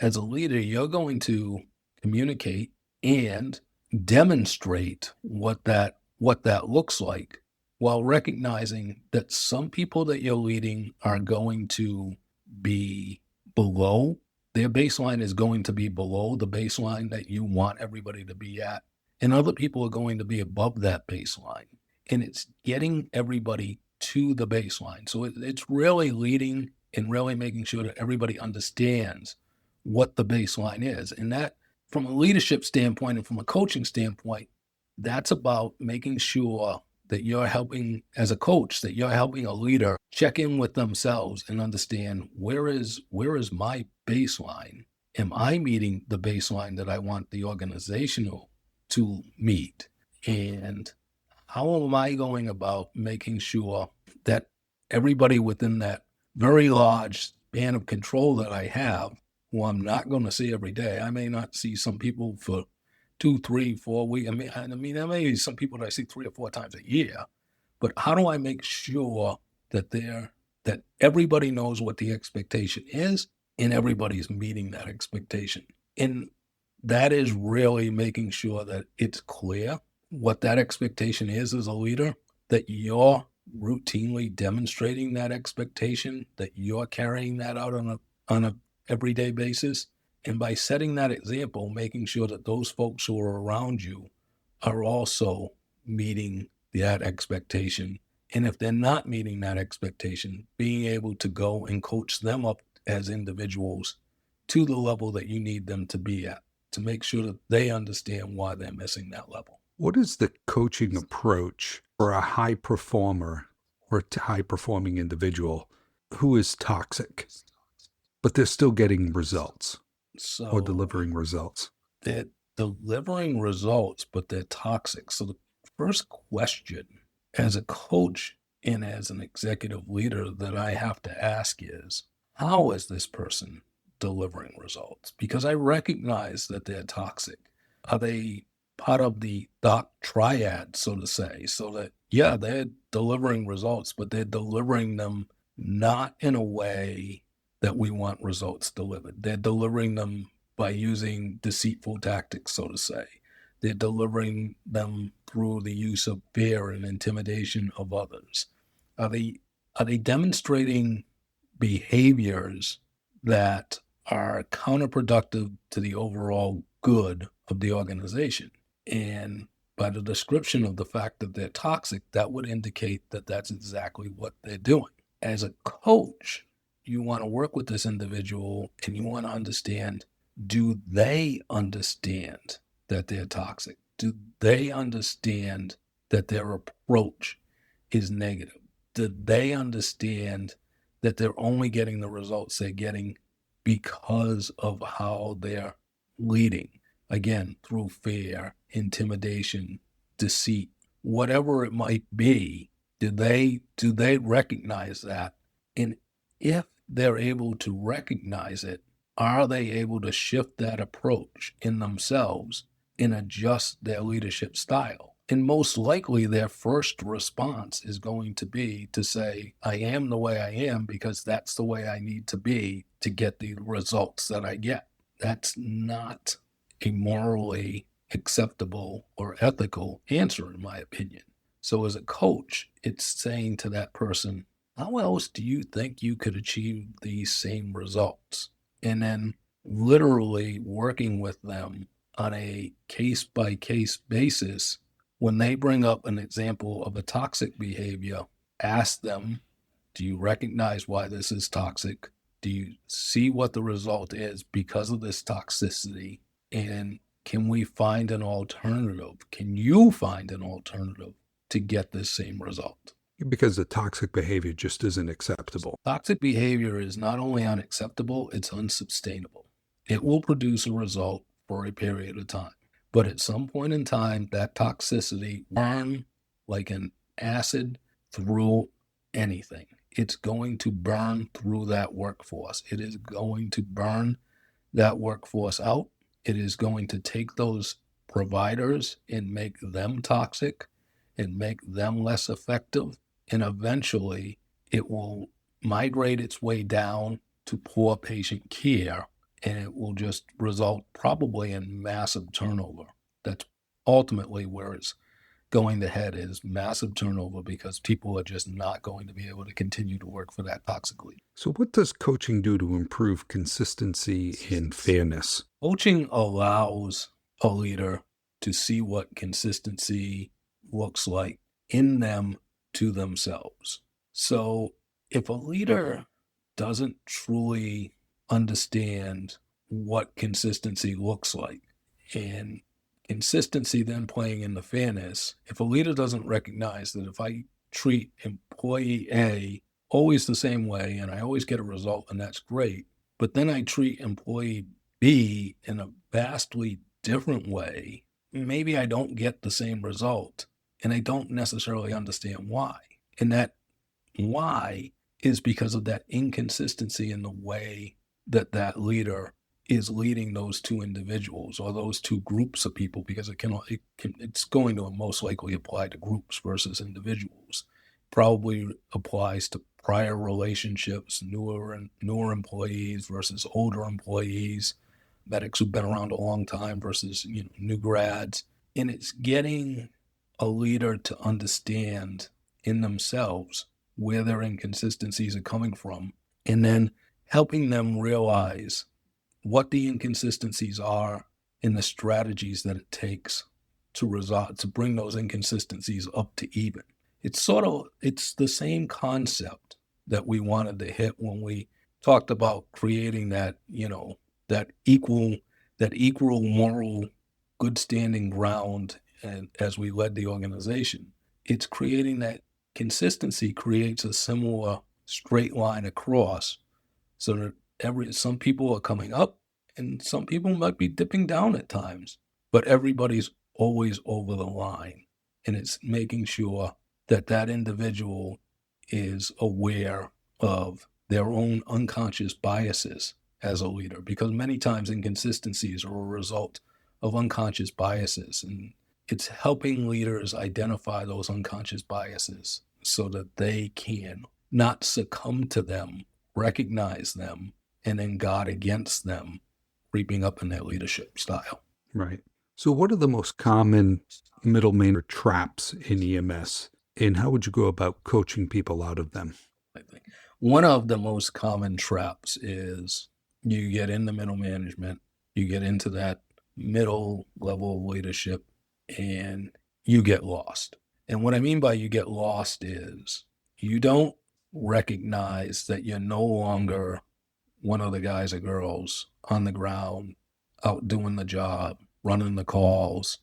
A: as a leader, you're going to communicate and demonstrate what that looks like, while recognizing that some people that you're leading are going to be below, their baseline is going to be below the baseline that you want everybody to be at, and other people are going to be above that baseline. And it's getting everybody to the baseline. So it's really leading and really making sure that everybody understands what the baseline is. And that, from a leadership standpoint and from a coaching standpoint, that's about making sure that you're helping, as a coach, that you're helping a leader check in with themselves and understand, where is my baseline? Am I meeting the baseline that I want the organizational to meet? And how am I going about making sure that everybody within that very large span of control that I have, who I'm not going to see every day, I may not see some people for 2, 3, 4 weeks. I mean, there may be some people that I see 3 or 4 times a year, but how do I make sure that everybody knows what the expectation is and everybody's meeting that expectation? And that is really making sure that it's clear what that expectation is as a leader, that you're routinely demonstrating that expectation, that you're carrying that out on a everyday basis, And by setting that example, making sure that those folks who are around you are also meeting that expectation. And if they're not meeting that expectation, being able to go and coach them up as individuals to the level that you need them to be at, to make sure that they understand why they're missing that level.
B: What is the coaching approach for a high performer or a high-performing individual who is toxic, but they're still getting results or delivering results?
A: They're delivering results, but they're toxic. So the first question as a coach and as an executive leader that I have to ask is, how is this person delivering results? Because I recognize that they're toxic. Are they part of the doc triad, so to say? So that, yeah, they're delivering results, but they're delivering them not in a way that we want results delivered. They're delivering them by using deceitful tactics, so to say. They're delivering them through the use of fear and intimidation of others. Are they demonstrating behaviors that are counterproductive to the overall good of the organization? And by the description of the fact that they're toxic, that would indicate that that's exactly what they're doing. As a coach, you want to work with this individual and you want to understand, do they understand that they're toxic? Do they understand that their approach is negative? Do they understand that they're only getting the results they're getting because of how they're leading? Again, through fear, intimidation, deceit, whatever it might be, do they recognize that? And if they're able to recognize it, are they able to shift that approach in themselves and adjust their leadership style? And most likely their first response is going to be to say, I am the way I am because that's the way I need to be to get the results that I get. That's not a morally acceptable or ethical answer, in my opinion. So as a coach, it's saying to that person, how else do you think you could achieve these same results? And then literally working with them on a case-by-case basis. When they bring up an example of a toxic behavior, ask them, do you recognize why this is toxic? Do you see what the result is because of this toxicity? And can we find an alternative? Can you find an alternative to get this same result?
B: Because the toxic behavior just isn't acceptable.
A: Toxic behavior is not only unacceptable, it's unsustainable. It will produce a result for a period of time. But at some point in time, that toxicity burn like an acid through anything. It's going to burn through that workforce. It is going to burn that workforce out. It is going to take those providers and make them toxic and make them less effective. And eventually it will migrate its way down to poor patient care, and it will just result probably in massive turnover. That's ultimately where it's going to head, is massive turnover, because people are just not going to be able to continue to work for that toxic leader.
B: So what does coaching do to improve consistency and fairness?
A: Coaching allows a leader to see what consistency looks like in them to themselves. So if a leader doesn't truly understand what consistency looks like, and consistency then playing in the fairness, if a leader doesn't recognize that if I treat employee A always the same way and I always get a result and that's great, but then I treat employee B in a vastly different way, maybe I don't get the same result. And I don't necessarily understand why. And that why is because of that inconsistency in the way that that leader is leading those two individuals or those two groups of people, because it's going to most likely apply to groups versus individuals. Probably applies to prior relationships, newer employees versus older employees, medics who've been around a long time versus new grads. And it's getting a leader to understand in themselves where their inconsistencies are coming from, and then helping them realize what the inconsistencies are and the strategies that it takes to bring those inconsistencies up to even. It's the same concept that we wanted to hit when we talked about creating that, that equal moral, good standing ground. And as we led the organization, it's creating that consistency creates a similar straight line across, so that some people are coming up and some people might be dipping down at times, but everybody's always over the line. And it's making sure that that individual is aware of their own unconscious biases as a leader, because many times inconsistencies are a result of unconscious biases. And it's helping leaders identify those unconscious biases so that they can not succumb to them, recognize them, and then guard against them creeping up in their leadership style.
B: Right. So what are the most common middleman traps in EMS, and how would you go about coaching people out of them?
A: I think one of the most common traps is you get into middle management, you get into that middle level of leadership, and you get lost. And what I mean by you get lost is you don't recognize that you're no longer one of the guys or girls on the ground out doing the job, running the calls,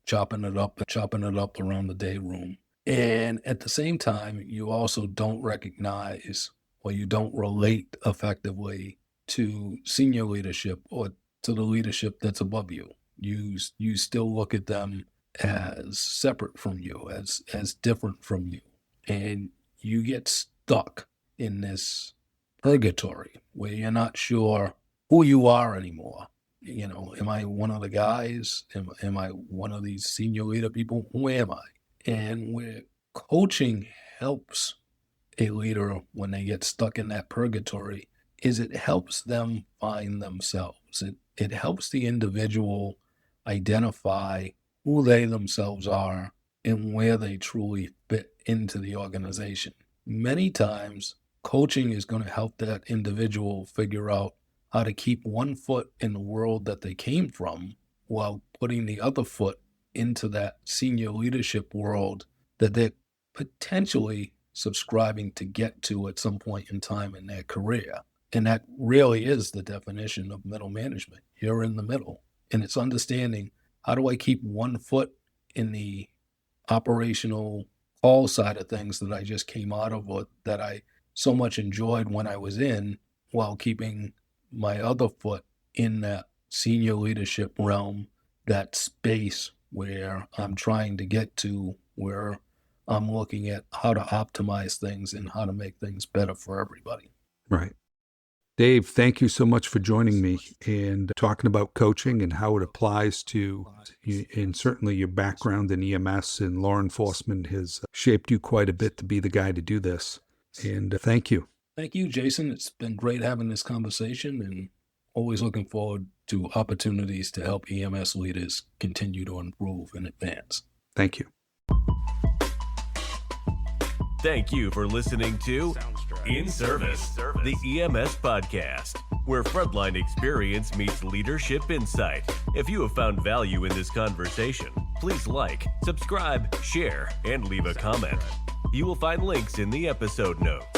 A: chopping it up around the day room. And at the same time, you also don't recognize, or you don't relate effectively to senior leadership or to the leadership that's above you. You still look at them as separate from you, as different from you. And you get stuck in this purgatory where you're not sure who you are anymore. Am I one of the guys? Am I one of these senior leader people? Who am I? And where coaching helps a leader when they get stuck in that purgatory is it helps them find themselves. It helps the individual identify who they themselves are and where they truly fit into the organization. Many times, coaching is going to help that individual figure out how to keep one foot in the world that they came from while putting the other foot into that senior leadership world that they're potentially subscribing to get to at some point in time in their career. And that really is the definition of middle management. You're in the middle. And it's understanding, how do I keep one foot in the operational call side of things that I just came out of, or that I so much enjoyed when I was in, while keeping my other foot in that senior leadership realm, that space where I'm trying to get to, where I'm looking at how to optimize things and how to make things better for everybody.
B: Right. Dave, thank you so much for joining me and talking about coaching and how it applies to, and certainly your background in EMS and law enforcement has shaped you quite a bit to be the guy to do this. And thank you.
A: Thank you, Jason. It's been great having this conversation, and always looking forward to opportunities to help EMS leaders continue to improve and advance.
B: Thank you.
C: Thank you for listening to In Service, the EMS podcast, where frontline experience meets leadership insight. If you have found value in this conversation, please like, subscribe, share, and leave a comment. You will find links in the episode notes.